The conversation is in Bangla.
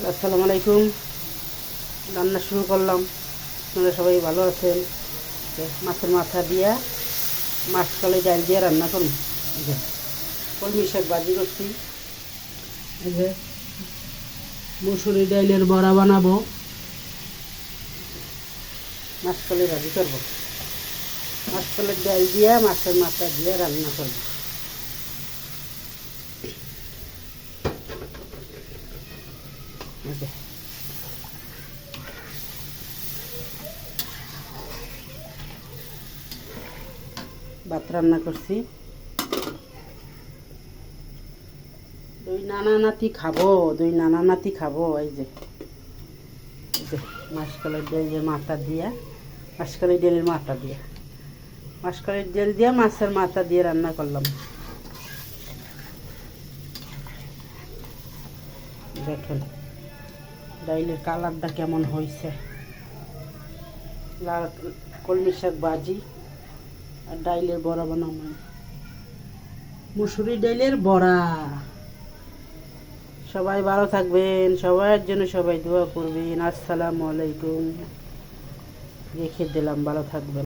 আসসালামু আলাইকুম। রান্না শুরু করলাম। আপনারা সবাই ভালো আছেন? মাছের মাথা দিয়া মাছকালাই ডাল দিয়ে রান্না করুন। এই যে কলমি শাক ভাজি করছি। এই যে মুসুরি ডাইলের বড়া বানাবো, মাছকালাই ভাজি করবো। মাছকালের ডাল দিয়া মাছের মাথা দিয়ে রান্না করবো। এই যে ভাত রান্না করছি। দুই নানা নাতি খাবো। এই যে মাছকালের ডালের মাথা দিয়া মাছকালের ডাল দিয়া মাছের মাথা দিয়ে রান্না করলাম। দেখেন ডাইলের কালারটা কেমন হয়েছে। লাল কলমি শাক ভাজি আর ডাইলের বড়া বানাবো, মুসুরি ডাইলের বড়া। সবাই ভালো থাকবেন, সবার জন্য সবাই দোয়া করবেন। আসসালামু আলাইকুম। রেখে দিলাম, ভালো থাকবেন।